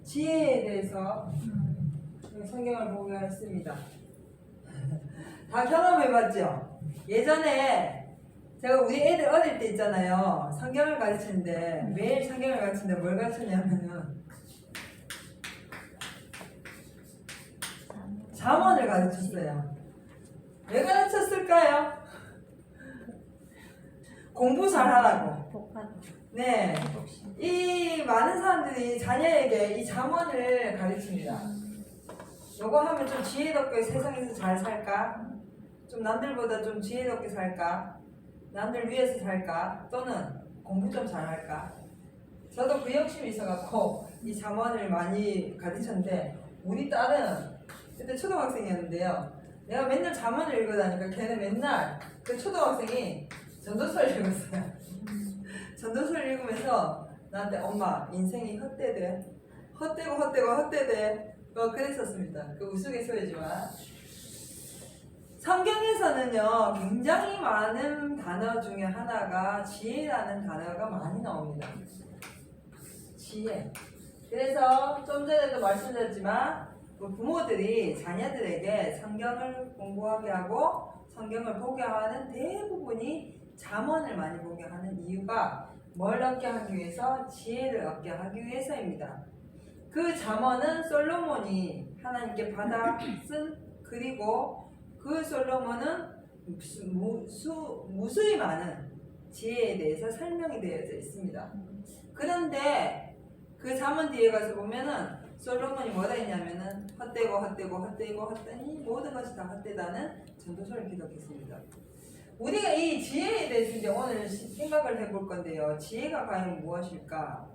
지혜에 대해서 성경을 보기로 했습니다. 다 경험해봤죠? 예전에 제가 우리 애들 어릴 때 있잖아요. 성경을 가르치는데 매일 성경을 가르치는데 뭘 가르쳤냐면은 잠언을 가르쳤어요. 왜 가르쳤을까요? 공부 잘하라고. 네, 이 많은 사람들이 자녀에게 이 잠언을 가르칩니다. 요거 하면 좀 지혜롭게 세상에서 잘 살까? 좀 남들보다 좀 지혜롭게 살까? 남들 위해서 살까? 또는 공부 좀 잘할까? 저도 그 욕심이 있어갖고 이 잠언을 많이 가르쳤는데 우리 딸은 그때 초등학생이었는데요. 내가 맨날 잠언을 읽어다니까 걔는 맨날 그 초등학생이 전도서를 읽었어요. 전도서를 읽으면서 나한테 엄마 인생이 헛되대. 헛되대. 그랬었습니다. 그 우스갯소리지만 성경에서는요 굉장히 많은 단어 중에 하나가 지혜라는 단어가 많이 나옵니다. 지혜. 그래서 좀 전에도 말씀드렸지만 부모들이 자녀들에게 성경을 공부하게 하고 성경을 보게 하는 대부분이 잠언을 많이 보게 하는 이유가 뭘 얻게 하기 위해서? 지혜를 얻게 하기 위해서입니다. 그 잠언은 솔로몬이 하나님께 받아 쓴 글이고 그 솔로몬은 무수히 많은 지혜에 대해서 설명이 되어져 있습니다. 그런데 그 잠언 뒤에 가서 보면은 솔로몬이 뭐라 했냐면은 헛되니 모든 것이 다 헛되다는 전도서를 기록했습니다. 우리가 이 지혜에 대해서 이제 오늘 생각을 해볼 건데요. 지혜가 과연 무엇일까?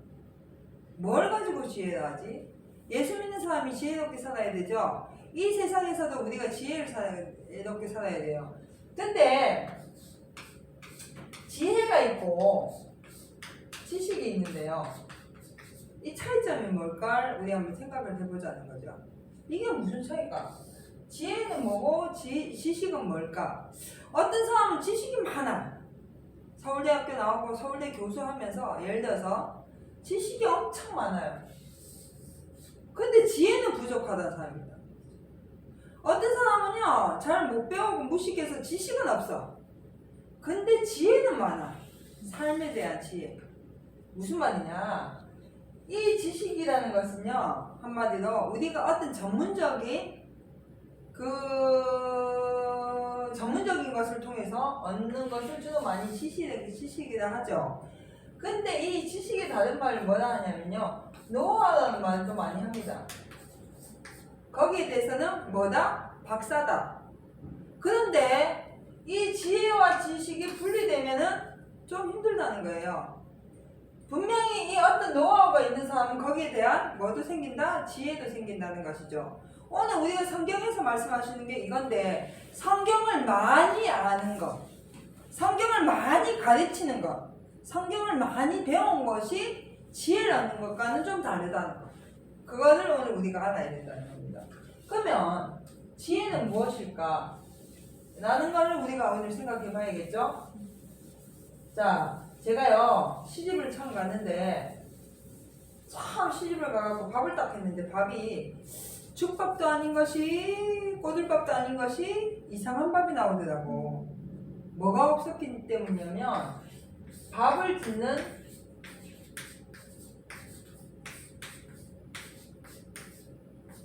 뭘 가지고 지혜를 하지? 예수 믿는 사람이 지혜롭게 살아야 되죠? 이 세상에서도 우리가 지혜롭게 살아야 돼요. 근데 지혜가 있고 지식이 있는데요. 이 차이점이 뭘까? 우리 한번 생각을 해보자는 거죠. 이게 무슨 차이일까? 지혜는 뭐고 지식은 뭘까? 어떤 사람은 지식이 많아. 서울대학교 나오고 서울대 교수하면서 예를 들어서 지식이 엄청 많아요. 근데 지혜는 부족하다는 사람입니다. 어떤 사람은요 잘 못 배우고 무식해서 지식은 없어. 근데 지혜는 많아. 삶에 대한 지혜. 무슨 말이냐? 이 지식이라는 것은요 한마디로 우리가 어떤 전문적인 것을 통해서 얻는 것을 주로 많이 지식이라 하죠. 근데 이 지식의 다른 말을 뭐라 하냐면요 노하우라는 말도 많이 합니다. 거기에 대해서는 뭐다? 박사다. 그런데 이 지혜와 지식이 분리되면은 좀 힘들다는 거예요. 분명히 이 어떤 노하우가 있는 사람은 거기에 대한 뭐도 생긴다? 지혜도 생긴다는 것이죠. 오늘 우리가 성경에서 말씀하시는 게 이건데 성경을 많이 아는 것, 성경을 많이 가르치는 것, 성경을 많이 배운 것이 지혜를 얻는 것과는 좀 다르다는 것. 그거를 오늘 우리가 알아야 된다는 겁니다. 그러면 지혜는 무엇일까? 라는 거를 우리가 오늘 생각해 봐야겠죠? 자, 제가요 시집을 처음 갔는데 참 시집을 가갖고 밥을 딱 했는데 밥이 죽밥도 아닌 것이 꼬들밥도 아닌 것이 이상한 밥이 나오더라고. 뭐가 없었기 때문이냐면 밥을 짓는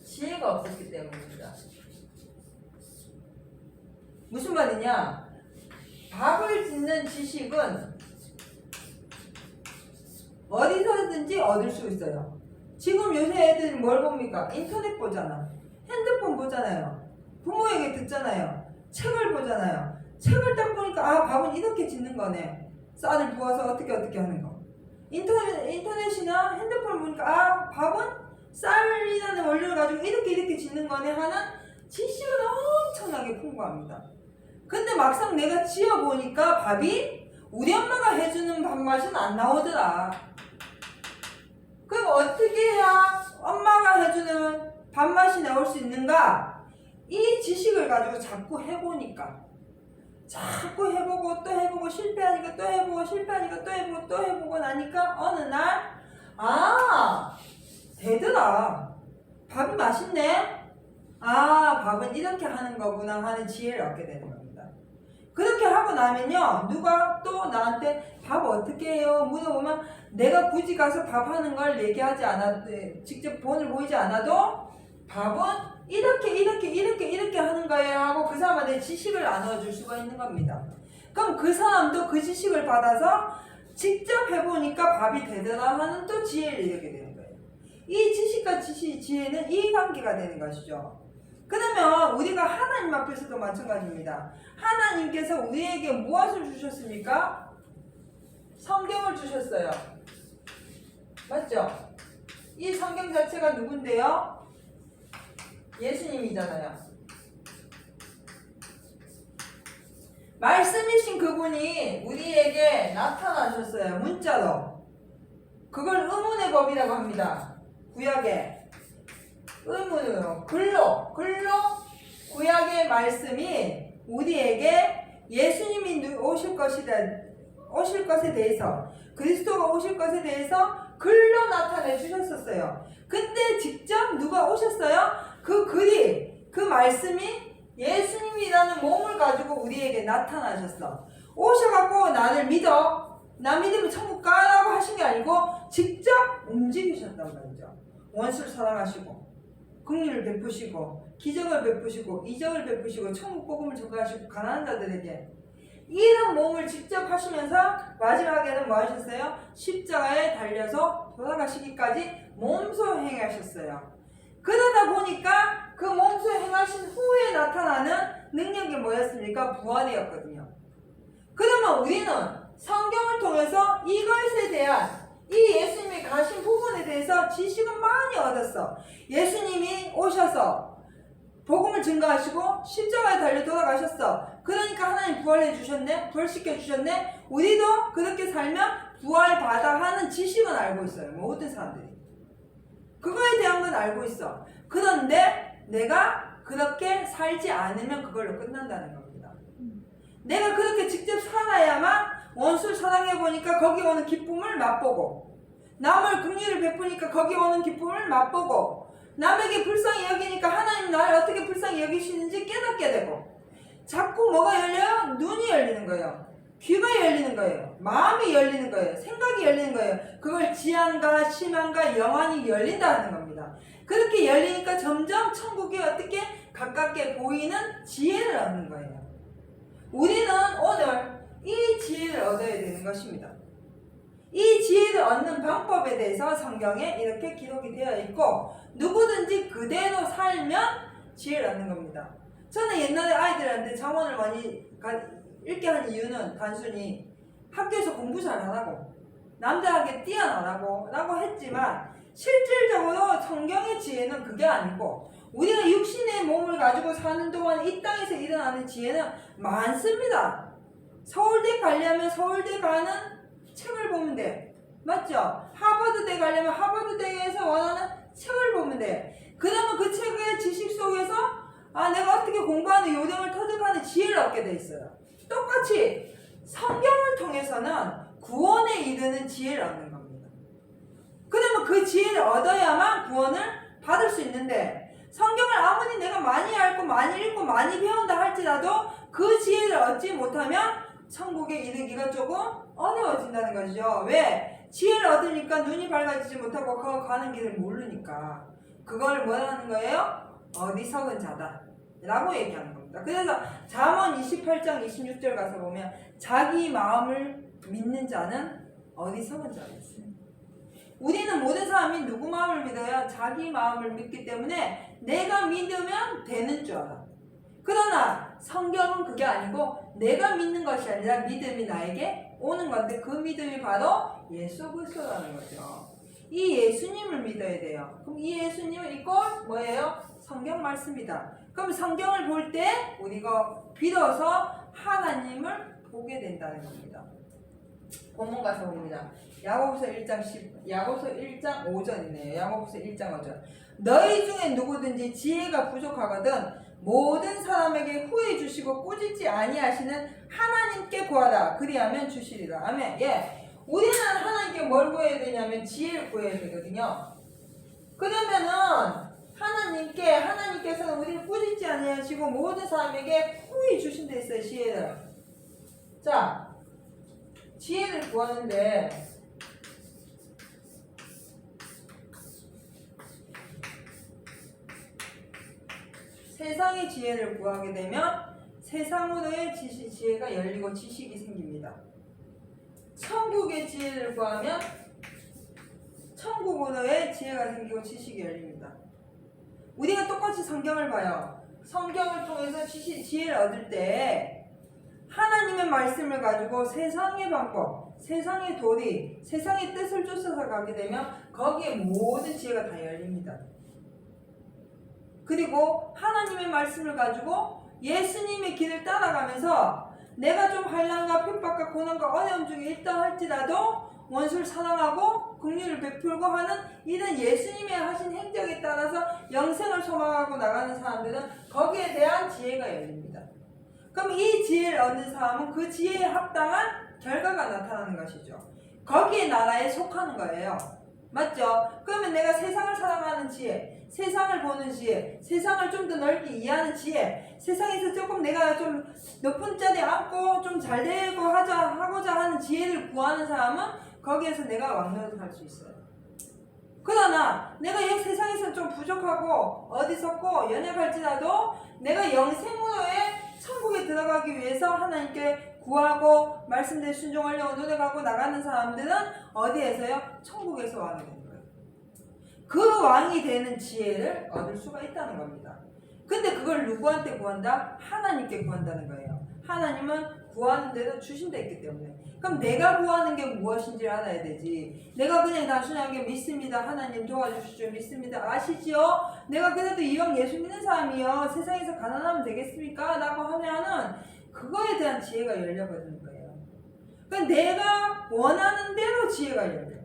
지혜가 없었기 때문입니다. 무슨 말이냐? 밥을 짓는 지식은 어디서든지 얻을 수 있어요. 지금 요새 애들이 뭘 봅니까? 인터넷 보잖아. 핸드폰 보잖아요. 부모 얘기 듣잖아요. 책을 보잖아요. 책을 딱 보니까 아 밥은 이렇게 짓는 거네. 쌀을 부어서 어떻게 하는 거. 인터넷이나 핸드폰 보니까 아 밥은 쌀이라는 원료를 가지고 이렇게 짓는 거네 하는 지식은 엄청나게 풍부합니다. 근데 막상 내가 지어보니까 밥이 우리 엄마가 해주는 밥맛은 안 나오더라. 그럼 어떻게 해야 엄마가 해주는 밥맛이 나올 수 있는가? 이 지식을 가지고 자꾸 해보니까 자꾸 해보고 또 해보고 실패하니까 또 해보고 실패하니까 또 해보고 나니까 어느 날 되더라. 밥이 맛있네. 아, 밥은 이렇게 하는 거구나 하는 지혜를 얻게 되는 겁니다. 그렇게 하고 나면요, 누가 또 나한테 밥 어떻게 해요? 물어보면 내가 굳이 가서 밥 하는 걸 얘기하지 않아도, 직접 본을 보이지 않아도 밥은 이렇게 하는 거예요 하고 그 사람한테 지식을 나눠줄 수가 있는 겁니다. 그럼 그 사람도 그 지식을 받아서 직접 해보니까 밥이 되더라 하는 또 지혜를 이렇게 되는 거예요. 이 지식과 지혜는 이해관계가 되는 것이죠. 그러면 우리가 하나님 앞에서도 마찬가지입니다. 하나님께서 우리에게 무엇을 주셨습니까? 성경을 주셨어요. 맞죠? 이 성경 자체가 누군데요? 예수님이잖아요. 말씀이신 그분이 우리에게 나타나셨어요. 문자로. 그걸 의문의 법이라고 합니다. 구약에. 의문으로 글로 구약의 말씀이 우리에게 예수님이 오실 것에 대해서, 그리스도가 오실 것에 대해서 글로 나타내 주셨었어요. 근데 직접 누가 오셨어요? 그 글이, 그 말씀이 예수님이라는 몸을 가지고 우리에게 나타나셨어. 오셔갖고 나를 믿어, 나 믿으면 천국 가라고 하신 게 아니고 직접 움직이셨단 말이죠. 원수를 사랑하시고 긍휼을 베푸시고 기적을 베푸시고 이적을 베푸시고 천국 복음을 전가하시고 가난한 자들에게 이런 몸을 직접 하시면서 마지막에는 뭐 하셨어요? 십자가에 달려서 돌아가시기까지 몸소 행하셨어요. 그러다 보니까 그 몸소 행하신 후에 나타나는 능력이 뭐였습니까? 부활이었거든요. 그러면 우리는 성경을 통해서 이것에 대한 이 예수님이 가신 부분에 대해서 지식은 많이 얻었어. 예수님이 오셔서 복음을 증거하시고 십자가에 달려 돌아가셨어. 그러니까 하나님 부활해 주셨네, 부활시켜 주셨네. 우리도 그렇게 살면 부활받아 하는 지식은 알고 있어요. 모든 사람들이 그거에 대한 건 알고 있어. 그런데 내가 그렇게 살지 않으면 그걸로 끝난다는 겁니다. 내가 그렇게 직접 살아야만 원수를 사랑해보니까 거기 오는 기쁨을 맛보고, 남을 긍휼을 베푸니까 거기 오는 기쁨을 맛보고, 남에게 불쌍히 여기니까 하나님 나를 어떻게 불쌍히 여기시는지 깨닫게 되고, 자꾸 뭐가 열려요? 눈이 열리는 거예요. 귀가 열리는 거예요. 마음이 열리는 거예요. 생각이 열리는 거예요. 그걸 지향과 희망과 영안이 열린다는 겁니다. 그렇게 열리니까 점점 천국이 어떻게 가깝게 보이는 지혜를 얻는 거예요. 우리는 오늘 이 지혜를 얻어야 되는 것입니다. 이 지혜를 얻는 방법에 대해서 성경에 이렇게 기록이 되어 있고, 누구든지 그대로 살면 지혜를 얻는 겁니다. 저는 옛날에 아이들한테 잠언을 많이 읽게 한 이유는 단순히 학교에서 공부 잘 안 하고 남들에게 뛰어나라고 했지만, 실질적으로 성경의 지혜는 그게 아니고 우리가 육신의 몸을 가지고 사는 동안 이 땅에서 일어나는 지혜는 많습니다. 서울대 가려면 서울대 가는 책을 보면 돼. 맞죠? 하버드대 가려면 하버드대에서 원하는 책을 보면 돼. 그러면 그 책의 지식 속에서 내가 어떻게 공부하는 요령을 터득하는 지혜를 얻게 돼 있어요. 똑같이 성경을 통해서는 구원에 이르는 지혜를 얻는 겁니다. 그러면 그 지혜를 얻어야만 구원을 받을 수 있는데, 성경을 아무리 내가 많이 알고 많이 읽고 많이 배운다 할지라도 그 지혜를 얻지 못하면 천국에 이르기가 조금 어려워진다는 거죠. 왜? 지혜를 얻으니까 눈이 밝아지지 못하고 그 가는 길을 모르니까. 그걸 뭐라는 거예요? 어리석은 자다 라고 얘기하는 겁니다. 그래서 잠언 28장 26절 가서 보면 자기 마음을 믿는 자는 어리석은 자가 있어요. 우리는 모든 사람이 누구 마음을 믿어요? 자기 마음을 믿기 때문에 내가 믿으면 되는 줄 알아. 그러나 성경은 그게 아니고 내가 믿는 것이 아니라 믿음이 나에게 오는 건데, 그 믿음이 바로 예수 그리스도라는 거죠. 이 예수님을 믿어야 돼요. 그럼 이 예수님은 이꼴 뭐예요? 성경 말씀이다. 그럼 성경을 볼 때 우리가 비로소 하나님을 보게 된다는 겁니다. 본문 가서 봅니다. 야고보서 1장 5절이네요. 야고보서 1장 5절. 너희 중에 누구든지 지혜가 부족하거든 모든 사람에게 후해 주시고 꾸짖지 아니하시는 하나님께 구하라. 그리하면 주시리라. 아멘. 예. 우리는 하나님께 뭘 구해야 되냐면 지혜를 구해야 되거든요. 아니하시고 모든 사람에게 후히 주신 데 있어요. 지혜를. 자, 지혜를 구하는데 세상의 지혜를 구하게 되면 세상으로의 지혜가 열리고 지식이 생깁니다. 천국의 지혜를 구하면 천국으로의 지혜가 생기고 지식이 열립니다. 우리가 똑같이 성경을 봐요. 성경을 통해서 지혜를 얻을 때 하나님의 말씀을 가지고 세상의 방법, 세상의 도리, 세상의 뜻을 쫓아서 가게 되면 거기에 모든 지혜가 다 열립니다. 그리고 하나님의 말씀을 가지고 예수님의 길을 따라가면서 내가 좀 환난과 핍박과 고난과 어려움 중에 있다 할지라도 원수를 사랑하고 긍휼을 베풀고 하는 이런 예수님의 하신 행적에 따라서 영생을 소망하고 나가는 사람들은 거기에 대한 지혜가 열립니다. 그럼 이 지혜를 얻는 사람은 그 지혜에 합당한 결과가 나타나는 것이죠. 거기에 나라에 속하는 거예요. 맞죠? 그러면 내가 세상을 사랑하는 지혜, 세상을 보는 지혜, 세상을 좀 더 넓게 이해하는 지혜, 세상에서 조금 내가 좀 높은 자리에 앉고 좀 잘 되고 하고자 하는 지혜를 구하는 사람은 거기에서 내가 왕노릇 할 수 있어요. 그러나 내가 이 세상에서 좀 부족하고 어리석고 연약할지라도 내가 영생으로의 천국에 들어가기 위해서 하나님께 구하고 말씀대로 순종하려고 노력하고 나가는 사람들은 어디에서요? 천국에서 왕이 되는 거예요. 그 왕이 되는 지혜를 얻을 수가 있다는 겁니다. 근데 그걸 누구한테 구한다? 하나님께 구한다는 거예요. 하나님은 구하는 대로 주신 데 있기 때문에. 그럼 내가 구하는 게 무엇인지 알아야 되지. 내가 그냥 단순하게 믿습니다. 하나님 도와주시죠. 믿습니다. 아시지요? 내가 그래도 이왕 예수 믿는 사람이요. 세상에서 가난하면 되겠습니까? 라고 하면은 그거에 대한 지혜가 열려버리는 거예요. 그러니까 내가 원하는 대로 지혜가 열려요.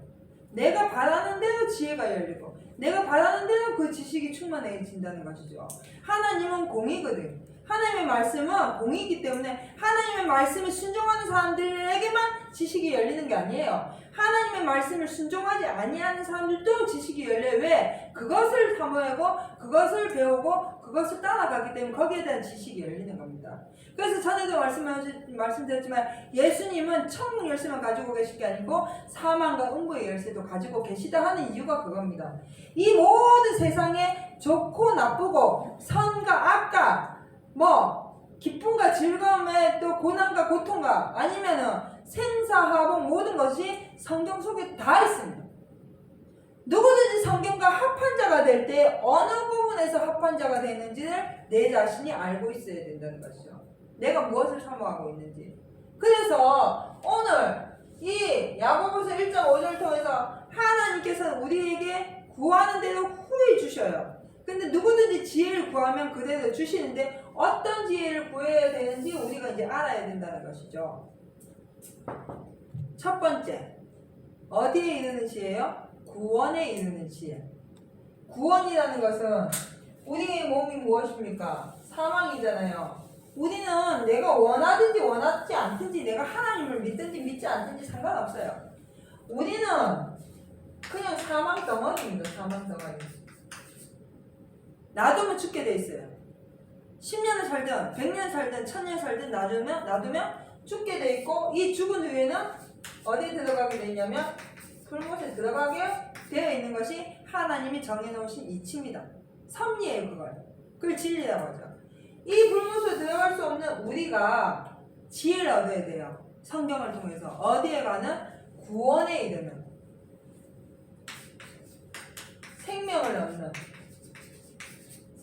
내가 바라는 대로 지혜가 열리고 내가 바라는 대로 그 지식이 충만해진다는 것이죠. 하나님은 공이거든. 하나님의 말씀은 공이기 때문에 하나님의 말씀을 순종하는 사람들에게만 지식이 열리는 게 아니에요. 하나님의 말씀을 순종하지 아니하는 사람들도 지식이 열려요. 왜? 그것을 사모하고 그것을 배우고 그것을 따라가기 때문에 거기에 대한 지식이 열리는 겁니다. 그래서 전에도 말씀드렸지만 예수님은 천국 열쇠만 가지고 계실 게 아니고 사망과 음부의 열쇠도 가지고 계시다 하는 이유가 그겁니다. 이 모든 세상에 좋고 나쁘고 선과 악과 기쁨과 즐거움에 또 고난과 고통과 아니면은 생사하복 모든 것이 성경 속에 다 있습니다. 누구든지 성경과 합한 자가 될 때 어느 부분에서 합한 자가 되는지를 내 자신이 알고 있어야 된다는 것이죠. 내가 무엇을 사모하고 있는지. 그래서 오늘 이 야고보서 1장 5절을 통해서 하나님께서는 우리에게 구하는 대로 후히 주셔요. 근데 누구든지 지혜를 구하면 그대로 주시는데 어떤 지혜를 구해야 되는지 우리가 이제 알아야 된다는 것이죠. 첫 번째, 어디에 이르는 지혜요? 구원에 이르는 지혜. 구원이라는 것은 우리의 몸이 무엇입니까? 사망이잖아요. 우리는 내가 원하든지 원하지 않든지 내가 하나님을 믿든지 믿지 않든지 상관없어요. 우리는 그냥 사망 덩어리입니다. 사망 덩어리. 놔두면 죽게 돼 있어요. 10년을 살든 100년 살든 1000년 살든 놔두면 죽게 돼 있고 이 죽은 후에는 어디에 들어가게 되냐면 불못에 들어가게 되어 있는 것이 하나님이 정해놓으신 이치입니다. 섭리예요. 그걸 진리라고 하죠. 이 불못에 들어갈 수 없는 우리가 지혜를 얻어야 돼요. 성경을 통해서 어디에 가는? 구원에 이르는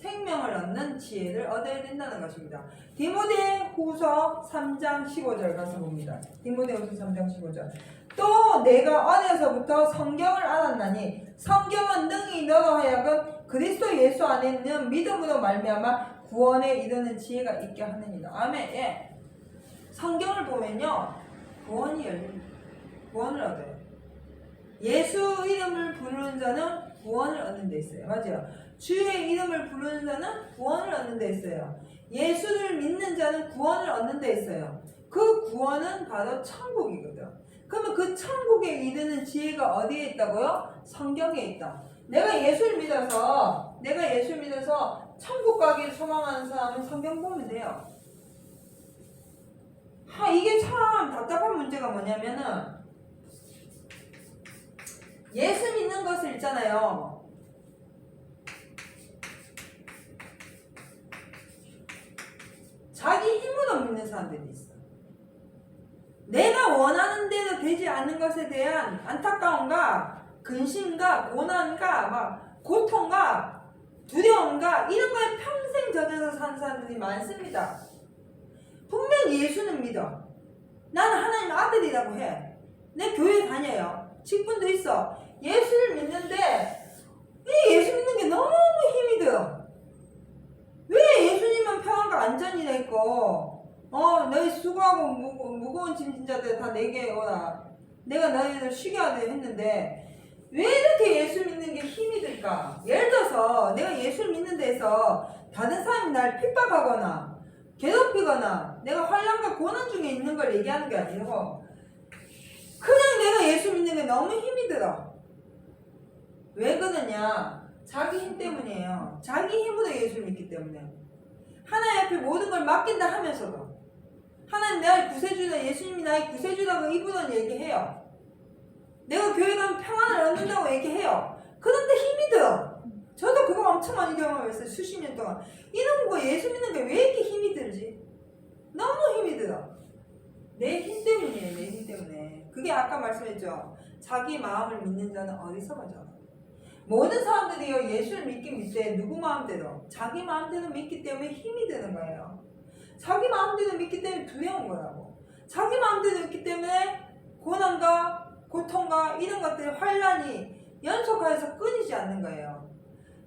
생명을 얻는 지혜를 얻어야 된다는 것입니다. 디모데후서 3장 15절 가서 봅니다. 디모데후서 3장 15절. 또 내가 어려서부터 성경을 알았나니 성경은 능히 너로 하여금 그리스도 예수 안에 있는 믿음으로 말미암아 구원에 이르는 지혜가 있게 하느니라. 아멘. 예. 성경을 보면요 구원이 열립니다. 구원을 얻어요. 예수 이름을 부르는 자는 구원을 얻는 데 있어요. 맞아요. 주의 이름을 부르는 자는 구원을 얻는 데 있어요. 예수를 믿는 자는 구원을 얻는 데 있어요. 그 구원은 바로 천국이거든. 그러면 그 천국에 이르는 지혜가 어디에 있다고요? 성경에 있다. 내가 예수를 믿어서 천국 가기를 소망하는 사람은 성경 보면 돼요. 이게 참 답답한 문제가 뭐냐면은 예수 믿는 것을 있잖아요. 자기 힘으로 믿는 사람들이 있어. 내가 원하는 대로 되지 않는 것에 대한 안타까움과 근심과 고난과 막 고통과 두려움과 이런 거에 평생 젖어서 사는 사람들이 많습니다. 분명히 예수는 믿어. 나는 하나님 아들이라고 해. 내 교회 다녀요. 직분도 있어. 예수를 믿는데 이 예수 믿는 게 너무 힘이 들어. 왜 예수님은 평안과 안전이라 있고 너희 수고하고 무거운 짐진자들 다 내게 오라. 내가 너희를 쉬게 하려 했는데 왜 이렇게 예수 믿는 게 힘이 들까? 예를 들어서 내가 예수를 믿는 데서 다른 사람이 날 핍박하거나 괴롭히거나 내가 환난과 고난 중에 있는 걸 얘기하는 게 아니고 그냥 내가 예수 믿는 게 너무 힘이 들어. 왜 그러냐? 자기 힘 때문이에요. 자기 힘으로 예수를 믿기 때문에. 하나님 앞에 모든 걸 맡긴다 하면서도 하나님 나의 구세주다, 예수님이 나의 구세주라고 입으로는 얘기해요. 내가 교회 가면 평안을 얻는다고 얘기해요. 그런데 힘이 들어. 저도 그거 엄청 많이 경험했어요. 수십 년 동안. 이런 거 예수 믿는 게 왜 이렇게 힘이 들지? 너무 힘이 들어. 내 힘 때문이에요. 내 힘 때문에. 그게 아까 말씀했죠. 자기 마음을 믿는 자는 어리석어져. 모든 사람들이요 예수를 믿긴 믿되 누구 마음대로? 자기 마음대로 믿기 때문에 힘이 드는 거예요. 자기 마음대로 믿기 때문에 두려운 거라고. 자기 마음대로 믿기 때문에 고난과 고통과 이런 것들 환란이 연속하여서 끊이지 않는 거예요.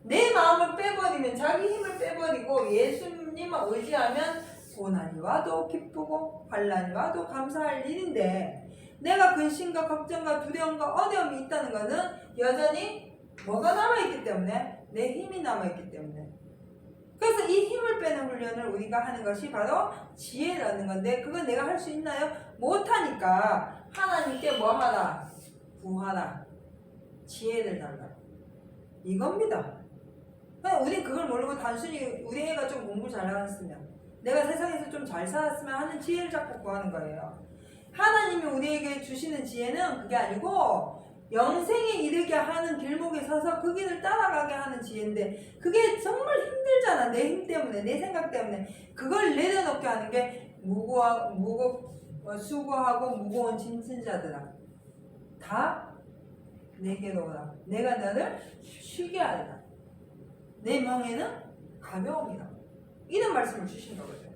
내 마음을 빼버리면 자기 힘을 빼버리고 예수님만 의지하면 고난이 와도 기쁘고 환란이 와도 감사할 일인데 내가 근심과 걱정과 두려움과 어려움이 있다는 것은 여전히 뭐가 남아있기 때문에 내 힘이 남아있기 때문에 그래서 이 힘을 빼는 훈련을 우리가 하는 것이 바로 지혜를 얻는 건데 그건 내가 할 수 있나요? 못하니까 하나님께 뭐 하라? 구하라. 지혜를 달라. 이겁니다. 우린 그걸 모르고 단순히 우리 애가 좀 공부 잘 나갔으면 내가 세상에서 좀 잘 살았으면 하는 지혜를 자꾸 구하는 거예요. 하나님이 우리에게 주시는 지혜는 그게 아니고 영생에 이르게 하는 길목에 서서 그 길을 따라가게 하는 지혜인데 그게 정말 힘들잖아. 내 힘 때문에 내 생각 때문에 그걸 내려놓게 하는 게 수고하고 무거운 짐진 자들아 다 내게로 오라. 내가 너를 쉬게 하리라. 내 멍에는 가벼움이라. 이런 말씀을 주신 거거든요.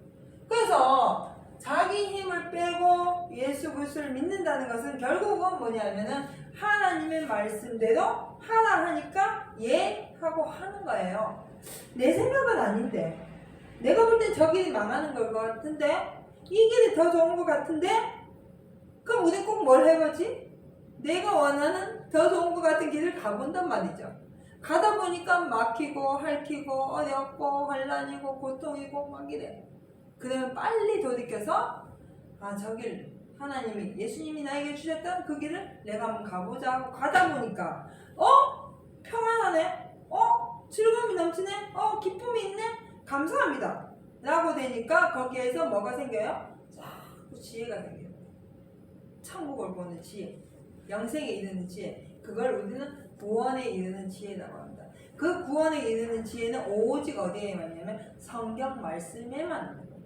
그래서 자기 힘을 빼고 예수 그리스도를 믿는다는 것은 결국은 뭐냐면은 하나님의 말씀대로 하라 하니까 예 하고 하는 거예요. 내 생각은 아닌데 내가 볼 땐 저 길이 망하는 것 같은데 이 길이 더 좋은 것 같은데 그럼 우리 꼭 뭘 해보지? 내가 원하는 더 좋은 것 같은 길을 가본단 말이죠. 가다 보니까 막히고 핥히고 어렵고 환란이고 고통이고 막 이래. 그러면 빨리 돌이켜서 저 길 하나님이 예수님이 나에게 주셨던 그 길을 내가 한번 가보자 하고 가다 보니까 평안하네, 즐거움이 넘치네, 기쁨이 있네, 감사합니다 라고 되니까 거기에서 뭐가 생겨요? 자꾸 지혜가 생겨요. 천국을 보는 지혜, 영생에 이르는 지혜. 그걸 우리는 구원에 이르는 지혜라고 합니다. 그 구원에 이르는 지혜는 오직 어디에 있냐면 성경 말씀에만 있는 거예요.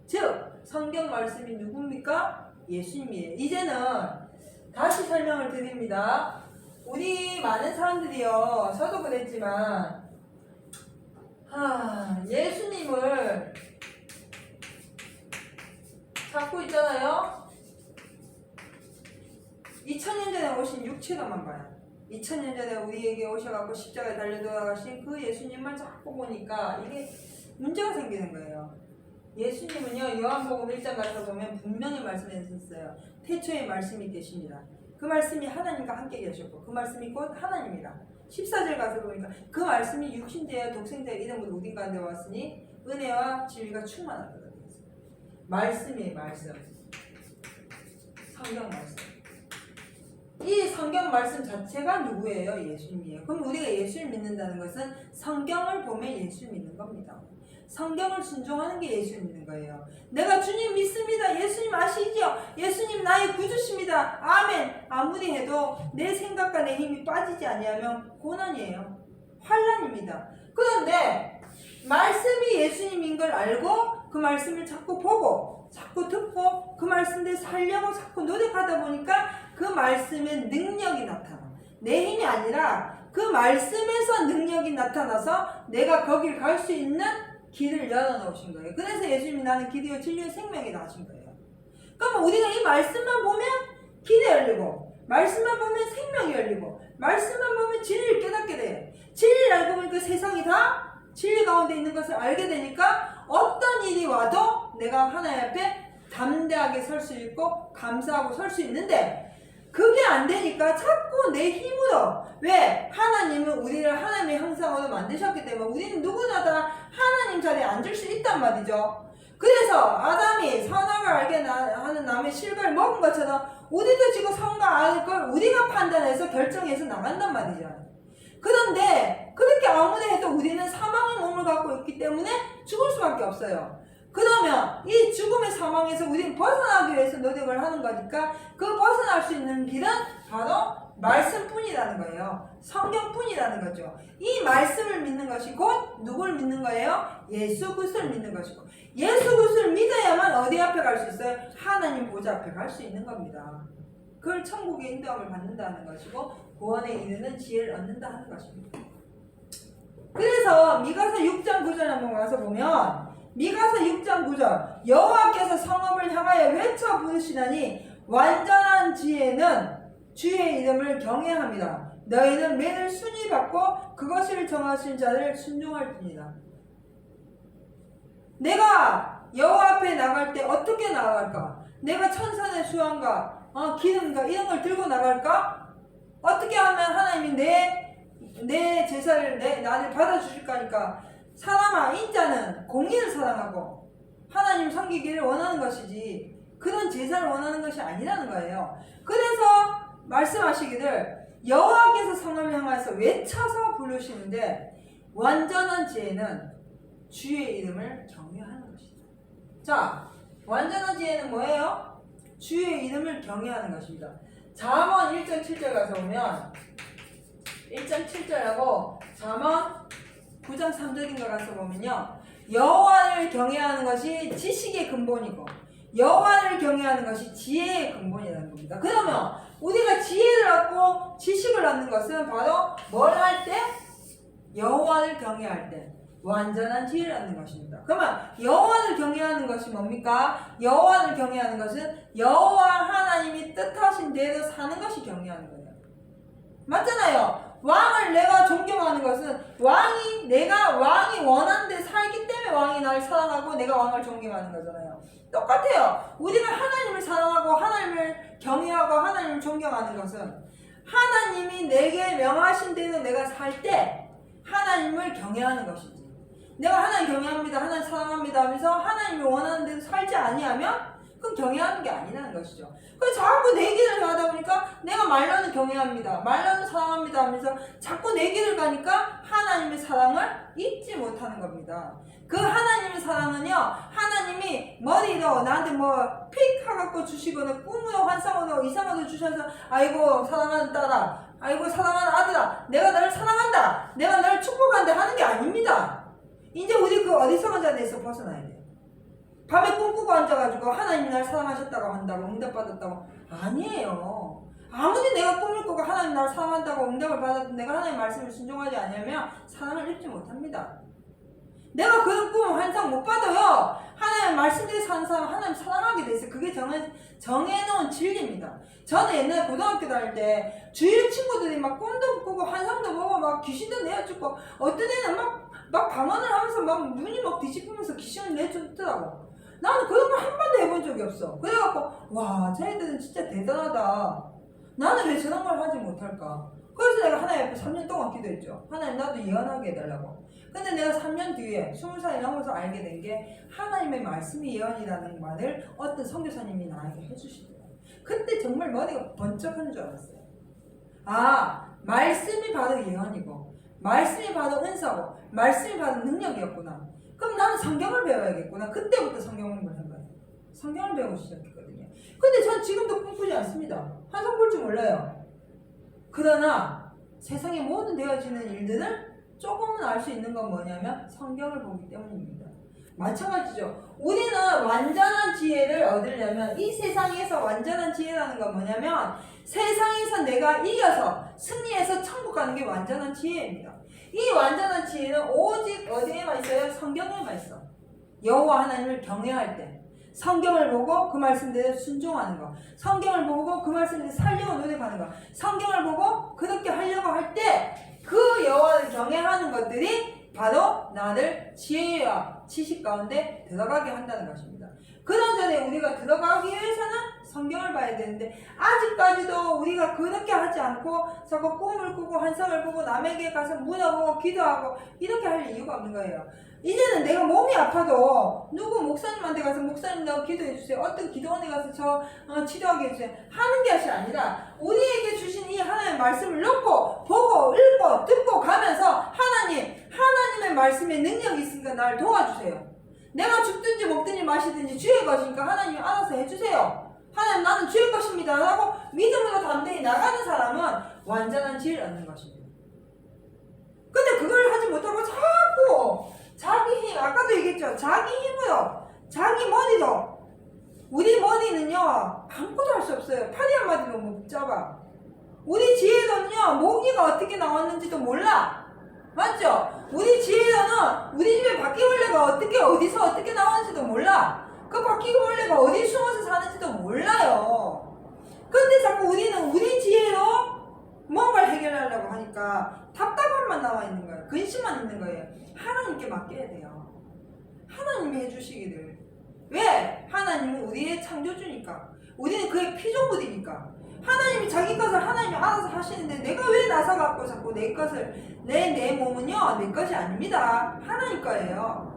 즉 성경 말씀이 누굽니까? 예수님이에요. 이제는 다시 설명을 드립니다. 우리 많은 사람들이요, 저도 그랬지만 예수님을 찾고 있잖아요. 2000년 전에 오신 육체로만 봐요. 2000년 전에 우리에게 오셔갖고 십자가에 달려 돌아가신 그 예수님만 자꾸 보니까 이게 문제가 생기는 거예요. 예수님은요, 요한복음 1장 가서 보면 분명히 말씀하셨어요. 태초에 말씀이 계십니다. 그 말씀이 하나님과 함께 계셨고 그 말씀이 곧 하나님이라. 14절 가서 보니까 그 말씀이 육신되어 독생자의 이름으로 우리 가운데 왔으니 은혜와 진리가 충만하다. 말씀이에요. 말씀. 성경 말씀. 이 성경 말씀 자체가 누구예요? 예수님이에요. 그럼 우리가 예수를 믿는다는 것은 성경을 보면 예수 믿는 겁니다. 성경을 순종하는 게 예수 믿는 거예요. 내가 주님 믿습니다. 예수님 아시죠? 예수님 나의 구주십니다. 아멘. 아무리 해도 내 생각과 내 힘이 빠지지 아니하면 고난이에요. 환난입니다. 그런데 말씀이 예수님인 걸 알고 그 말씀을 자꾸 보고 자꾸 듣고 그 말씀대로 살려고 자꾸 노력하다 보니까 그 말씀의 능력이 나타나. 내 힘이 아니라 그 말씀에서 능력이 나타나서 내가 거길 갈 수 있는 길을 열어놓으신 거예요. 그래서 예수님이 나는 길이요 진리요 생명이다 하신 거예요. 그러면 우리가 이 말씀만 보면 길이 열리고 말씀만 보면 생명이 열리고 말씀만 보면 진리를 깨닫게 돼요. 진리를 알고 보니까 세상이 다 진리 가운데 있는 것을 알게 되니까 어떤 일이 와도 내가 하나님 앞에 담대하게 설 수 있고 감사하고 설 수 있는데 그게 안 되니까 자꾸 내 힘으로 왜? 하나님은 우리를 하나님의 형상으로 만드셨기 때문에 우리는 누구나 다 하나님 자리에 앉을 수 있단 말이죠. 그래서 아담이 선악을 알게 하는 남의 실과를 먹은 것처럼 우리도 지금 선과 악을 걸 우리가 판단해서 결정해서 나간단 말이죠. 그런데 그렇게 아무리 해도 우리는 사망의 몸을 갖고 있기 때문에 죽을 수밖에 없어요. 그러면 이 죽음의 사망에서 우리는 벗어나기 위해서 노력을 하는 거니까 그 벗어날 수 있는 길은 바로 말씀뿐이라는 거예요. 성경뿐이라는 거죠. 이 말씀을 믿는 것이 곧 누굴 믿는 거예요? 예수 그리스도를 믿는 것이고 예수 그리스도를 믿어야만 어디 앞에 갈 수 있어요? 하나님 보좌 앞에 갈 수 있는 겁니다. 그걸 천국의 인도함을 받는다는 것이고 구원에 이르는 지혜를 얻는다 하는 것입니다. 그래서 미가서 6장 9절 한번 가서 보면 미가서 6장 9절 여호와께서 성읍을 향하여 외쳐 부르시나니 완전한 지혜는 주의 이름을 경외합니다. 너희는 매를 순위 받고 그것을 정하신 자를 순종할지니라. 내가 여호와 앞에 나갈 때 어떻게 나갈까? 내가 천산의 수완과 기름과 이런 걸 들고 나갈까? 어떻게 하면 하나님이 내 제사를 나를 받아주실 거니까 사람아 인자는 공의를 사랑하고 하나님 섬기기를 원하는 것이지 그런 제사를 원하는 것이 아니라는 거예요. 그래서 말씀하시기를 여호와께서 성을 향해서 외쳐서 부르시는데 완전한 지혜는 주의 이름을 경외하는 것이다. 자, 완전한 지혜는 뭐예요? 주의 이름을 경외하는 것입니다. 잠언 1장 7절 가서 보면 1장 7절하고 잠언 9장 3절인가 가서 보면요. 여호와를 경외하는 것이 지식의 근본이고 여호와를 경외하는 것이 지혜의 근본이라는 겁니다. 그러면 우리가 지혜를 얻고 지식을 얻는 것은 바로 뭘 할 때? 여호와를 경외할 때 완전한 지혜를 얻는 것입니다. 그러면 여호와를 경외하는 것이 뭡니까? 여호와를 경외하는 것은 여호와 하나님이 뜻하신 대로 사는 것이 경외하는 거예요. 맞잖아요. 왕을 내가 존경하는 것은 내가 왕이 원하는 데 살기 때문에 왕이 나를 사랑하고 내가 왕을 존경하는 거잖아요. 똑같아요. 우리가 하나님을 사랑하고 하나님을 경외하고 하나님을 존경하는 것은 하나님이 내게 명하신 대로 내가 살 때 하나님을 경외하는 것이지. 내가 하나님 경외합니다, 하나님 사랑합니다 하면서 하나님이 원하는 대로 살지 아니하면 그건 경외하는 게 아니라는 것이죠. 그래서 자꾸 내 길을 가다 보니까 내가 말로는 경외합니다, 말로는 사랑합니다 하면서 자꾸 내 길을 가니까 하나님의 사랑을 잊지 못하는 겁니다. 그 하나님의 사랑은요, 하나님이 머리로 나한테 픽 하갖고 주시거나 꿈으로 환상으로 이상으로 주셔서 아이고 사랑하는 딸아, 아이고 사랑하는 아들아, 내가 너를 사랑한다, 내가 너를 축복한다 하는 게 아닙니다. 이제 우리 그 어리석은 자리에서 벗어나야 돼요. 밤에 꿈꾸고 앉아가지고 하나님이 날 사랑하셨다고 한다고 응답받았다고 아니에요. 아무리 내가 꿈을 꾸고 하나님 날 사랑한다고 응답을 받아도 내가 하나님의 말씀을 순종하지 않으면 사랑을 입지 못합니다. 내가 그런 꿈 환상 못 받아요. 하나님의 말씀대로 사는 사람 하나님 사랑하게 돼 있어요. 그게 정해놓은 진리입니다. 저는 옛날에 고등학교 다닐 때 주위 친구들이 막 꿈도 꾸고 환상도 보고 막 귀신도 내어주고 어떤 애는 막 방언을 하면서 막 눈이 막 뒤집히면서 귀신을 내줬더라고. 나는 그런 걸 한 번도 해본 적이 없어. 그래갖고 와 쟤네들은 진짜 대단하다. 나는 왜 저런 걸 하지 못할까? 그래서 내가 하나님 앞에 3년 동안 기도했죠. 하나님 나도 예언하게 해달라고. 근데 내가 3년 뒤에 20살이 넘어서 알게 된 게 하나님의 말씀이 예언이라는 말을 어떤 선교사님이 나에게 해주시더라고요. 그때 정말 머리가 번쩍하는 줄 알았어요. 말씀이 바로 예언이고 말씀이 바로 은사고 말씀이 바로 능력이었구나. 그럼 나는 성경을 배워야겠구나. 그때부터 성경을 공부한 거예요. 성경을 배우기 시작했거든요. 근데 전 지금도 꿈꾸지 않습니다. 한성 볼 줄 몰라요. 그러나 세상의 모든 되어지는 일들을 조금은 알 수 있는 건 뭐냐면 성경을 보기 때문입니다. 마찬가지죠. 우리는 완전한 지혜를 얻으려면 이 세상에서 완전한 지혜라는 건 뭐냐면 세상에서 내가 이겨서 승리해서 천국 가는 게 완전한 지혜입니다. 이 완전한 지혜는 오직 어디에만 있어요? 성경에만 있어. 여호와 하나님을 경외할 때 성경을 보고 그 말씀대로 순종하는 거, 성경을 보고 그 말씀대로 살려고 노력하는 거, 성경을 보고 그렇게 하려고 할 때 그 여호와를 경외하는 것들이 바로 나를 지혜와 지식 가운데 들어가게 한다는 것입니다. 그런 전에 우리가 들어가기 위해서는 성경을 봐야 되는데 아직까지도 우리가 그렇게 하지 않고 자꾸 꿈을 꾸고 환상을 보고 남에게 가서 물어보고 기도하고 이렇게 할 이유가 없는 거예요. 이제는 내가 몸이 아파도 누구 목사님한테 가서 목사님 나 기도해 주세요. 어떤 기도원에 가서 치료하게 해주세요. 하는 것이 아니라 우리에게 주신 이 하나님의 말씀을 놓고 보고 읽고 듣고 가면서 하나님의 말씀에 능력이 있으니까 나를 도와주세요. 내가 죽든지 먹든지 마시든지 주의 것이니까 하나님이 알아서 해주세요. 하나님 나는 주의 것입니다 라고 믿음으로 담대히 나가는 사람은 완전한 지혜를 얻는 것입니다. 근데 그걸 하지 못하고 자꾸 자기 힘, 아까도 얘기했죠. 자기 힘으로, 자기 머리로. 우리 머리는요, 아무것도 할 수 없어요. 팔이 한마디도 못 잡아. 우리 지혜로는요, 모기가 어떻게 나왔는지도 몰라. 맞죠? 우리 지혜로는 우리 집에 바퀴벌레가 어디서 어떻게 나왔는지도 몰라. 그 바퀴벌레가 어디 숨어서 사는지도 몰라요. 근데 자꾸 우리는 우리 지혜로 뭔가를 해결하려고 하니까 답답함만 나와 있는 거예요. 근심만 있는 거예요. 하나님께 맡겨야 돼요. 하나님이 해주시기를. 왜? 하나님은 우리의 창조주니까. 우리는 그의 피조물이니까. 하나님이 자기 것을 하나님이 알아서 하시는데 내가 왜 나서갖고 자꾸 내 것을 내 몸은요 내 것이 아닙니다. 하나님 거예요.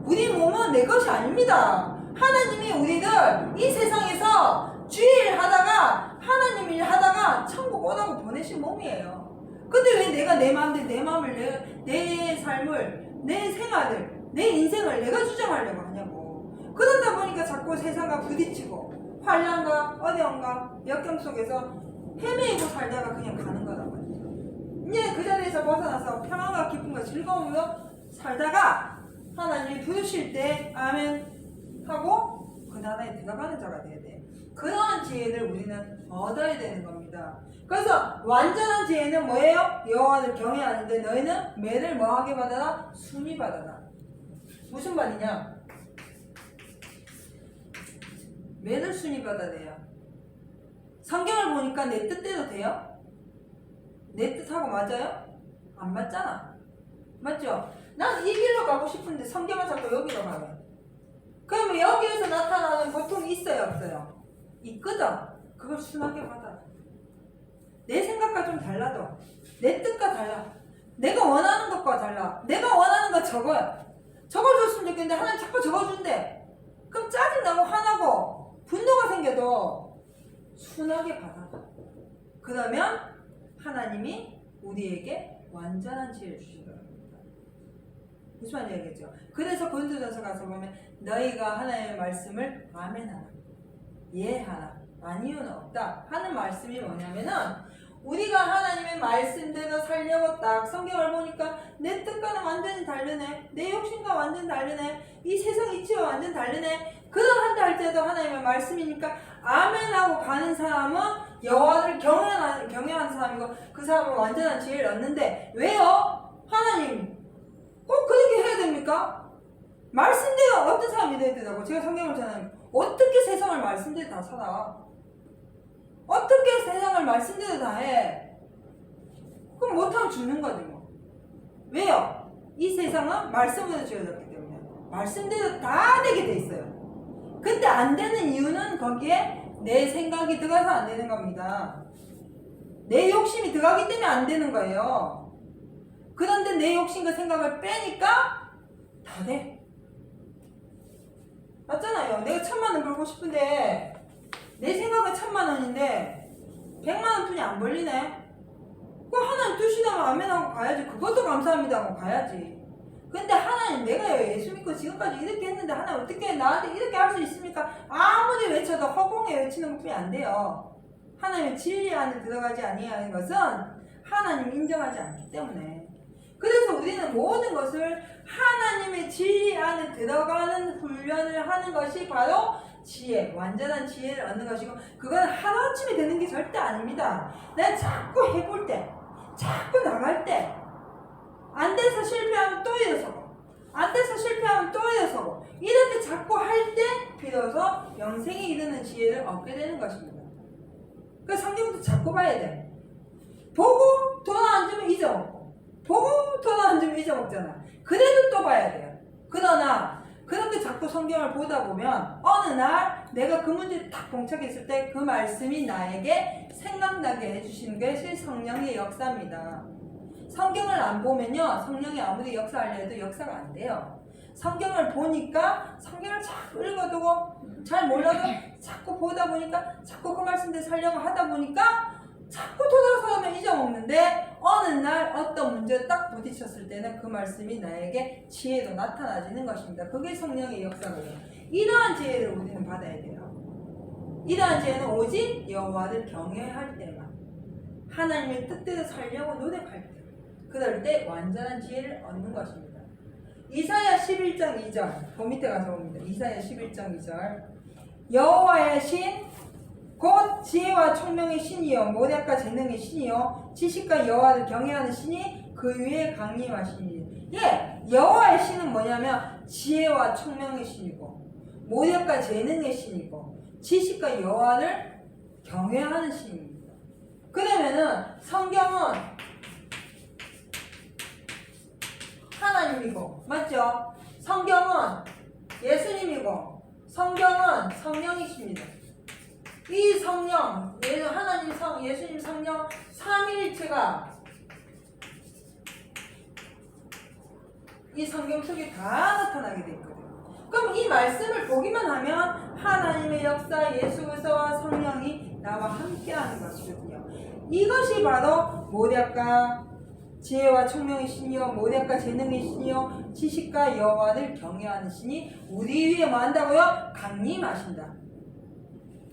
우리 몸은 내 것이 아닙니다. 하나님이 우리를 이 세상에서 주일 하다가 하나님 일 하다가 천국 오라고 보내신 몸이에요. 근데 왜 내가 내 마음대로 내 마음을 내 삶을 내 생활을 내 인생을 내가 주장하려고 하냐고. 그러다 보니까 자꾸 세상과 부딪히고 환난과 어려움과 역경 속에서 헤매이고 살다가 그냥 가는 거란 말이죠. 이제 그 자리에서 벗어나서 평안과 기쁨과 즐거움으로 살다가 하나님이 부르실 때 아멘 하고 그 나라에 들어가는 자가 돼야 돼. 그런 지혜를 우리는 얻어야 되는 겁니다. 그래서 완전한 지혜는 뭐예요? 여호와를 경외하는데 너희는 매를 뭐하게 받아라? 순위 받아라. 무슨 말이냐? 매를 순위 받아야 성경을 보니까 내 뜻대로 돼요? 내 뜻하고 맞아요? 안 맞잖아. 맞죠? 난 이 길로 가고 싶은데 성경은 자꾸 여기로 가요. 그러면 여기에서 나타나는 고통이 있어요? 없어요? 있거든. 그걸 순하게 받아. 내 생각과 좀 달라도 내 뜻과 달라. 내가 원하는 것과 달라. 내가 원하는 거 적어요. 적어줬으면 좋겠는데 하나님 자꾸 적어준대. 그럼 짜증나고 화나고 분노가 생겨도 순하게 받아. 그러면 하나님이 우리에게 완전한 지혜를 주신다. 무슨 말인지 알겠죠? 그래서 고린도전서 가서 보면 너희가 하나님의 말씀을 아멘하라, 이해하라, 아니요는 없다 하는 말씀이 뭐냐면은 우리가 하나님의 말씀대로 살려고 딱 성경을 보니까 내 뜻과는 완전히 다르네, 내 욕심과 완전히 다르네, 이 세상 이치와 완전히 다르네. 그러한다 할 때도 하나님의 말씀이니까 아멘하고 가는 사람은 여호와를 경외하는 사람이고 그 사람은 완전한 지혜를 얻는데 왜요? 하나님 꼭 그렇게 해야 됩니까? 말씀대로 어떤 사람이 돼야 되라고. 제가 성경을 전하면 어떻게 세상을 말씀대로 다 살아? 어떻게 세상을 말씀대로 다 해? 그럼 못하면 죽는 거지 뭐. 왜요? 이 세상은 말씀으로 지어졌기 때문에 말씀대로 다 되게 돼 있어요. 근데 안 되는 이유는 거기에 내 생각이 들어가서 안 되는 겁니다. 내 욕심이 들어가기 때문에 안 되는 거예요. 그런데 내 욕심과 생각을 빼니까 다 돼. 맞잖아요. 내가 1000만원 벌고 싶은데 내 생각은 1000만원인데 100만원 돈이 안 벌리네. 그 하나님 뜻이라면 아멘하고 가야지. 그것도 감사합니다 하고 가야지. 근데 하나님 내가 예수 믿고 지금까지 이렇게 했는데 하나님 어떻게 나한테 이렇게 할 수 있습니까? 아무리 외쳐도 허공에 외치는 것뿐이 안 돼요. 하나님의 진리 안에 들어가지 아니하는 것은 하나님 인정하지 않기 때문에. 그래서 우리는 모든 것을 하나님의 진리 안에 들어가는 훈련을 하는 것이 바로 지혜, 완전한 지혜를 얻는 것이고, 그건 하루아침에 되는 게 절대 아닙니다. 내가 자꾸 해볼 때, 자꾸 나갈 때, 안 돼서 실패하면 또 일어서고, 안 돼서 실패하면 또 일어서고, 이렇게 자꾸 할 때 비로소 영생에 이르는 지혜를 얻게 되는 것입니다. 그 성경도 자꾸 봐야 돼. 보고 돈 안 주면 잊어먹고, 보고 돈 안 주면 잊어먹잖아. 그래도 또 봐야 돼요. 그러나 그렇게 자꾸 성경을 보다 보면 어느 날 내가 그 문제에 딱 봉착했을 때 그 말씀이 나에게 생각나게 해주시는 것이 성령의 역사입니다. 성경을 안 보면요, 성령이 아무리 역사하려 해도 역사가 안 돼요. 성경을 보니까 성경을 자꾸 읽어두고 잘 몰라도 자꾸 보다 보니까 자꾸 그 말씀대로 살려고 하다 보니까 자꾸 돌아서면 잊어먹는데, 어느 날 어떤 문제에 딱 부딪혔을 때는 그 말씀이 나에게 지혜로 나타나지는 것입니다. 그게 성령의 역사거든요. 이러한 지혜를 우리는 받아야 돼요. 이러한 지혜는 오직 여호와를 경외할 때만, 하나님의 뜻대로 살려고 노력할 때, 그럴 때 완전한 지혜를 얻는 것입니다. 이사야 11장 2절, 그 밑에 가서 봅니다. 이사야 11장 2절. 여호와의 신 곧 지혜와 총명의 신이요 모략과 재능의 신이요 지식과 여호와를 경외하는 신이 그 위에 강림하시니. 예, 여호와의 신은 뭐냐면 지혜와 총명의 신이고, 모략과 재능의 신이고, 지식과 여호와를 경외하는 신입니다. 그러면은 성경은 하나님이고, 맞죠? 성경은 예수님이고, 성경은 성령이십니다. 이 성령, 하나님 예수님 성령 삼위일체가 이 성경 속에 다 나타나게 돼 있거든요. 그럼 이 말씀을 보기만 하면 하나님의 역사, 예수 그리스도와 성령이 나와 함께하는 것이거든요. 이것이 바로 모략과 지혜와 총명의 신이요 모략과 재능의 신이요 지식과 여호와를 경외하는 신이 우리 위에 뭐 한다고요? 강림하신다.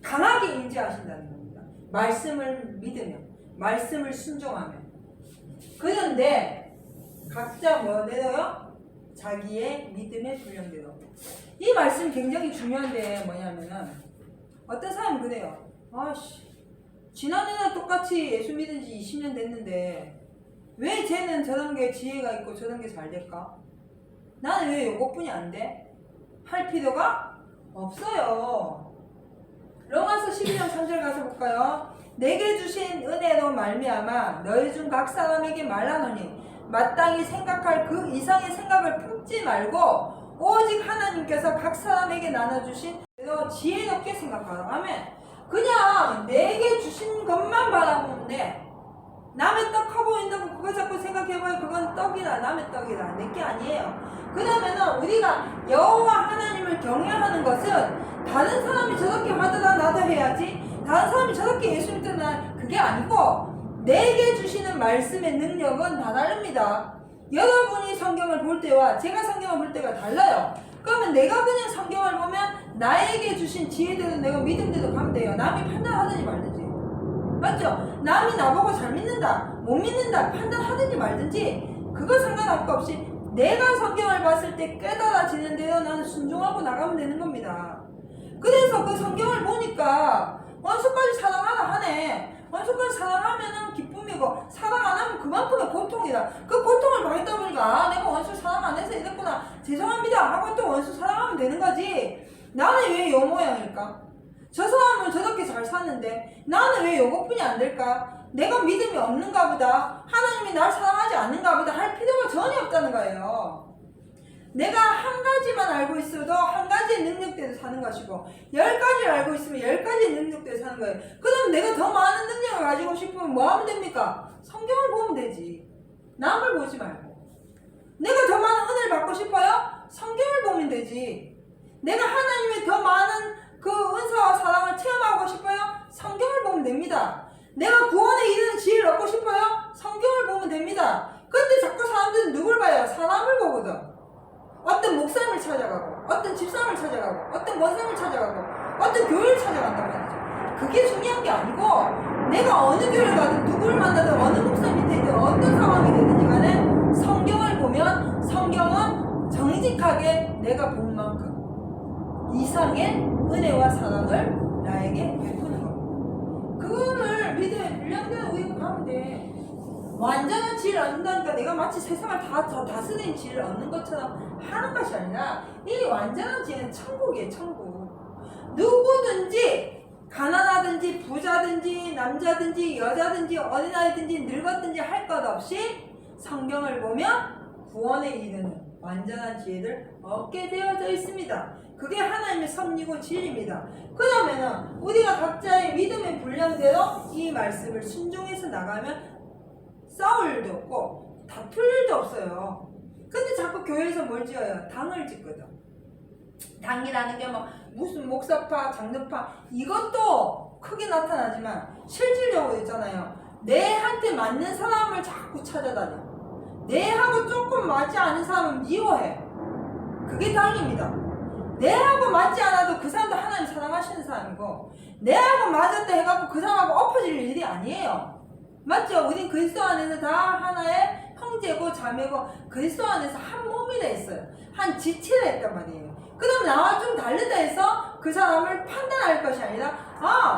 강하게 임재하신다는 겁니다. 말씀을 믿으면, 말씀을 순종하면. 그런데 각자 뭐대로요? 자기의 믿음의 분량대로. 이 말씀 굉장히 중요한데 뭐냐면은, 어떤 사람은 그래요. 아씨, 지난해랑 똑같이 예수 믿은 지 20년 됐는데 왜 쟤는 저런 게 지혜가 있고 저런 게 잘 될까? 나는 왜 요것뿐이 안 돼? 할 필요가 없어요. 로마서 12장 3절 가서 볼까요? 내게 주신 은혜로 말미암아 너희 중 각 사람에게 말하노니 마땅히 생각할 그 이상의 생각을 품지 말고 오직 하나님께서 각 사람에게 나눠주신 대로 지혜롭게 생각하라. 아멘. 그냥 내게 주신 것만 바라보면 돼. 남의 떡 커 보인다고 그거 자꾸 생각해봐요. 그건 떡이다, 남의 떡이다, 내게 아니에요. 그러면은 우리가 여호와 하나님을 경외하는 것은 다른 사람이 저렇게 하더라 나도 해야지, 다른 사람이 저렇게 예수 믿더라, 그게 아니고 내게 주시는 말씀의 능력은 다 다릅니다. 여러분이 성경을 볼 때와 제가 성경을 볼 때가 달라요. 그러면 내가 그냥 성경을 보면 나에게 주신 지혜대로 내가 믿음대로 가면 돼요. 남이 판단하든지 말든지. 맞죠? 남이 나보고 잘 믿는다, 못 믿는다 판단하든지 말든지 그거 상관없고 없이 내가 성경을 봤을 때 깨달아지는 대로 나는 순종하고 나가면 되는 겁니다. 그래서 그 성경을 보니까 원수까지 사랑하라 하네. 원수까지 사랑하면은 기쁨이고 사랑 안 하면 그만큼의 고통이다. 그 고통을 받다 보니까 내가 원수 사랑 안 해서 이랬구나, 죄송합니다 하고 또 원수 사랑하면 되는 거지. 나는 왜 요 모양일까? 저 사람은 저렇게 잘 사는데 나는 왜 요것뿐이 안 될까? 내가 믿음이 없는가 보다, 하나님이 날 사랑하지 않는가 보다 할 필요가 전혀 없다는 거예요. 내가 한 가지만 알고 있어도 한 가지의 능력대로 사는 것이고 10가지를 알고 있으면 10가지의 능력대로 사는 거예요. 그럼 내가 더 많은 능력을 가지고 싶으면 뭐 하면 됩니까? 성경을 보면 되지. 남을 보지 말고. 내가 더 많은 은혜를 받고 싶어요? 성경을 보면 되지. 내가 하나님의 더 많은 그 은사와 사랑을 체험하고 싶어요? 성경을 보면 됩니다. 내가 구원에 이르는 지혜를 얻고 싶어요? 성경을 보면 됩니다. 근데 자꾸 사람들은 누굴 봐요? 사람을 보거든. 어떤 목사님을 찾아가고, 어떤 집사람을 찾아가고, 어떤 권사님을 찾아가고, 어떤 교회를 찾아간단 말이죠. 그게 중요한 게 아니고, 내가 어느 교회를 가든, 누구를 만나든, 어느 목사 밑에 있든, 어떤 상황이 되든지 간에 성경을 보면 성경은 정직하게 내가 본 만큼 이상의 은혜와 사랑을 나에게 베푸는 겁니다. 그거를 믿음의 분량대로 우리가 가면 돼. 완전한 지혜를 얻는다니까 내가 마치 세상을 다 다스리는 지혜를 얻는 것처럼 하는 것이 아니라 이 완전한 지혜는 천국이에요. 천국. 누구든지 가난하든지 부자든지 남자든지 여자든지 어린아이든지 늙었든지 할 것 없이 성경을 보면 구원에 이르는 완전한 지혜를 얻게 되어져 있습니다. 그게 하나님의 섭리고 진리입니다. 그러면은 우리가 각자의 믿음의 분량대로 이 말씀을 순종해서 나가면 싸울 일도 없고 다툴 일도 없어요. 근데 자꾸 교회에서 뭘 지어요? 당을 짓거든. 당이라는 게 뭐 무슨 목사파, 장로파 이것도 크게 나타나지만 실질적으로 있잖아요. 내한테 맞는 사람을 자꾸 찾아다녀. 내하고 조금 맞지 않은 사람은 미워해. 그게 당입니다. 내하고 맞지 않아도 그 사람도 하나님 사랑하시는 사람이고 내하고 맞았다 해갖고 그 사람하고 엎어질 일이 아니에요. 맞죠? 우린 그리스도 안에서 다 하나의 형제고 자매고 그리스도 안에서 한 몸이 돼 있어요. 한 지체가 있단 말이에요. 그럼 나와 좀 다르다 해서 그 사람을 판단할 것이 아니라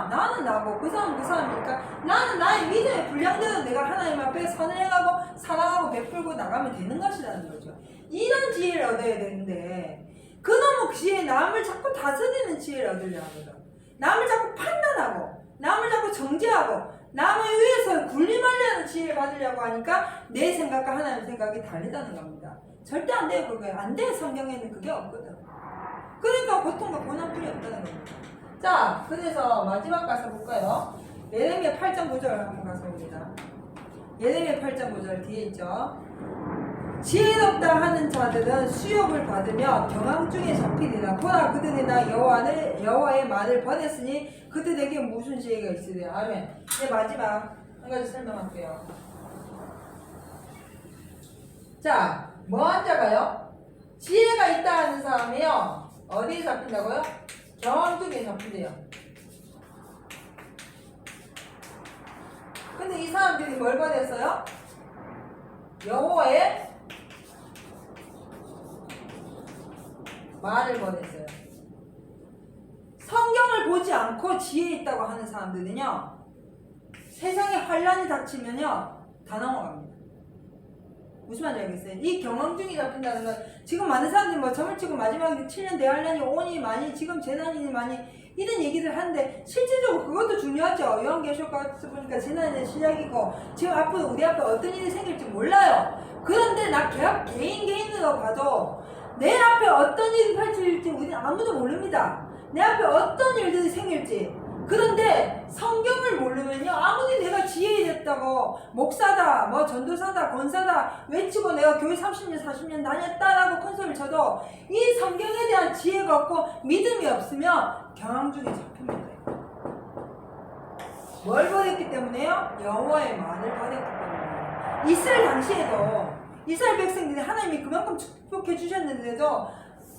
나는 나고 그 사람은 그 사람이니까 나는 나의 믿음의 분량대로 내가 하나님 앞에 선을 행하고 사랑하고 베풀고 나가면 되는 것이라는 거죠. 이런 지혜를 얻어야 되는데 그놈의 지혜 남을 자꾸 다스리는 지혜를 얻으려 하거든. 남을 자꾸 판단하고 남을 자꾸 정죄하고 남을 위해서 군림하려는 지혜를 받으려고 하니까 내 생각과 하나님의 생각이 다르다는 겁니다. 절대 안 돼요. 그거예요. 안 돼. 성경에는 그게 없거든. 그러니까 고통과 고난뿐이 없다는 겁니다. 자, 그래서 마지막 가서 볼까요? 예레미야 8장 9절 한번 가서 봅니다. 예레미야 8장 9절 뒤에 있죠. 지혜롭다 하는 자들은 수욕을 받으며 경황 중에 잡히리라. 보라 그들이 나 여호와의 말을 버렸으니 그들에게 무슨 지혜가 있으랴. 아멘. 이제 마지막 한 가지 설명할게요. 자, 뭐한 자가요? 지혜가 있다 하는 사람이요. 어디에 잡힌다고요? 경황 중에 잡힌대요. 근데 이 사람들이 뭘 버렸어요? 여호와의 말을 버렸어요. 성경을 보지 않고 지혜 있다고 하는 사람들은요, 세상에 환란이 닥치면요 다 넘어갑니다. 무슨 말인지 알겠어요? 이 경황중이 잡힌다는 건 지금 많은 사람들이 뭐 점을 치고 마지막에 7년 대환란이 오니 많이 지금 재난이 많이 이런 얘기를 하는데 실질적으로 그것도 중요하죠. 요한계시록에서 보니까 재난의 시작이고 지금 앞으로 우리 앞에 어떤 일이 생길지 몰라요. 그런데 나 개인으로 봐도 내 앞에 어떤 일이 펼쳐질지 우리는 아무도 모릅니다. 내 앞에 어떤 일들이 생길지. 그런데 성경을 모르면요 아무리 내가 지혜됐다고 목사다 뭐 전도사다 권사다 외치고 내가 교회 30년 40년 다녔다라고 컨셉을 쳐도 이 성경에 대한 지혜가 없고 믿음이 없으면 경황 중에 잡힙니다. 뭘 버렸기 때문에요? 여호와의 말을 버렸기 때문에. 이스라엘 당시에도 이스라엘 백성들이 하나님이 그만큼 축복해 주셨는데도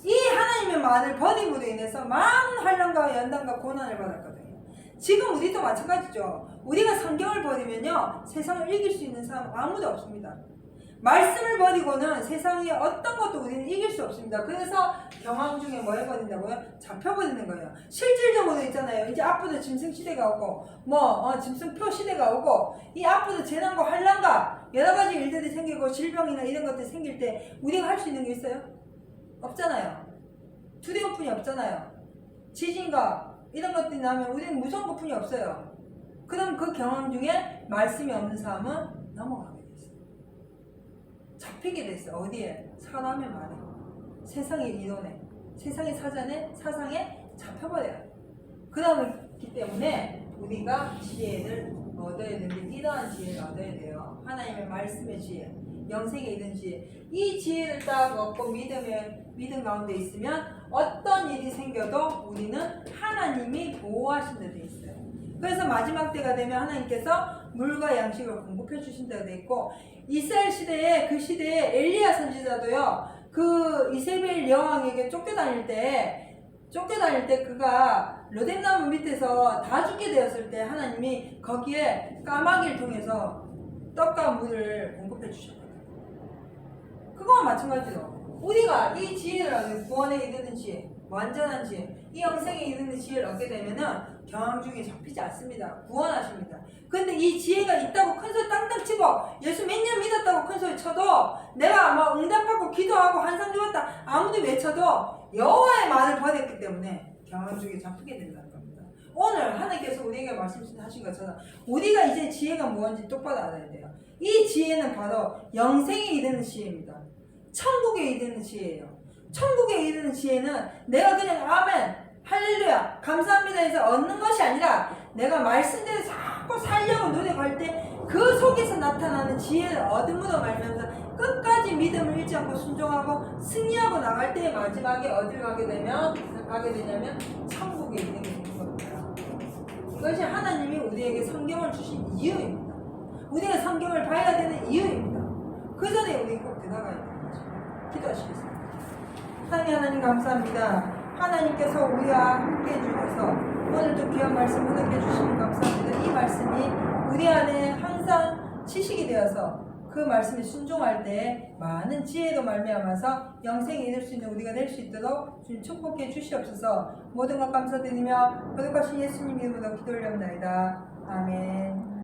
이 하나님의 말을 버림으로 인해서 많은 환난과 연단과 고난을 받았거든요. 지금 우리도 마찬가지죠. 우리가 성경을 버리면요 세상을 이길 수 있는 사람 아무도 없습니다. 말씀을 버리고는 세상의 어떤 것도 우리는 이길 수 없습니다. 그래서 경황 중에 뭐 해버린다고요? 잡혀버리는 거예요. 실질적으로 있잖아요. 이제 앞으로 짐승 시대가 오고 짐승표 시대가 오고 이 앞으로 재난과 환난과 여러 가지 일들이 생기고 질병이나 이런 것들이 생길 때 우리가 할 수 있는 게 있어요? 없잖아요. 두려움뿐이 없잖아요. 지진과 이런 것들이 나면 우리는 무서운 것뿐이 없어요. 그럼 그 경험 중에 말씀이 없는 사람은 넘어가게 됐어요. 잡히게 됐어요. 어디에? 사람의 말에, 세상의 이론에, 세상의 사상에 잡혀버려요. 그렇기 때문에 우리가 지혜를 얻어야 되는데 이러한 지혜를 얻어야 돼요. 하나님의 말씀의 지혜, 영생에 이른 지혜. 이 지혜를 딱 얻고 믿음 가운데 있으면 어떤 일이 생겨도 우리는 하나님이 보호하신 데 돼 있어요. 그래서 마지막 때가 되면 하나님께서 물과 양식을 공급해 주신다고 돼 있고 이스라엘 시대에 그 시대에 엘리야 선지자도요 그 이세벨 여왕에게 쫓겨다닐 때 그가 로뎀나무 밑에서 다 죽게 되었을 때 하나님이 거기에 까마귀를 통해서 떡과 물을 공급해 주셨거든요. 그거와 마찬가지로 우리가 이 지혜를 구원에 이르는 지혜, 완전한 지혜, 이 영생에 이르는 지혜를 얻게 되면은 경황 중에 잡히지 않습니다. 구원하십니다. 근데 이 지혜가 있다고 큰 소리 땅땅 치고 예수 몇 년 믿었다고 큰 소리 쳐도 내가 막 응답받고 기도하고 환상 주었다 아무리 외쳐도 여호와의 말을 버렸기 때문에 경황 중에 잡히게 된다는 겁니다. 오늘 하나님께서 우리에게 말씀하신 것처럼 우리가 이제 지혜가 무엇인지 똑바로 알아야 돼요. 이 지혜는 바로 영생에 이르는 지혜입니다. 천국에 이르는 지혜예요. 천국에 이르는 지혜는 내가 그냥 아멘 할렐루야 감사합니다 해서 얻는 것이 아니라 내가 말씀대로 자꾸 살려고 노력할 때 그 속에서 나타나는 지혜를 얻음으로 말면서 끝까지 믿음을 잃지 않고 순종하고 승리하고 나갈 때 마지막에 어딜 가게 되냐면 천국에 이르게 되는 겁니다. 이것이 하나님이 우리에게 성경을 주신 이유입니다. 우리가 성경을 봐야 되는 이유입니다. 그 전에 우리 꼭 들어가야 되는 거죠. 기도하시겠습니다. 하나님 감사합니다. 하나님께서 우리와 함께 해주셔서 오늘도 귀한 말씀 허락해 주시면 감사합니다. 이 말씀이 우리 안에 항상 지식이 되어서 그 말씀에 순종할 때 많은 지혜로 말미암아서 영생에 이를 수 있는 우리가 될 수 있도록 주님 축복해 주시옵소서. 모든 것 감사드리며 거룩하신 예수님 이름으로 기도 올려옵나이다. 아멘.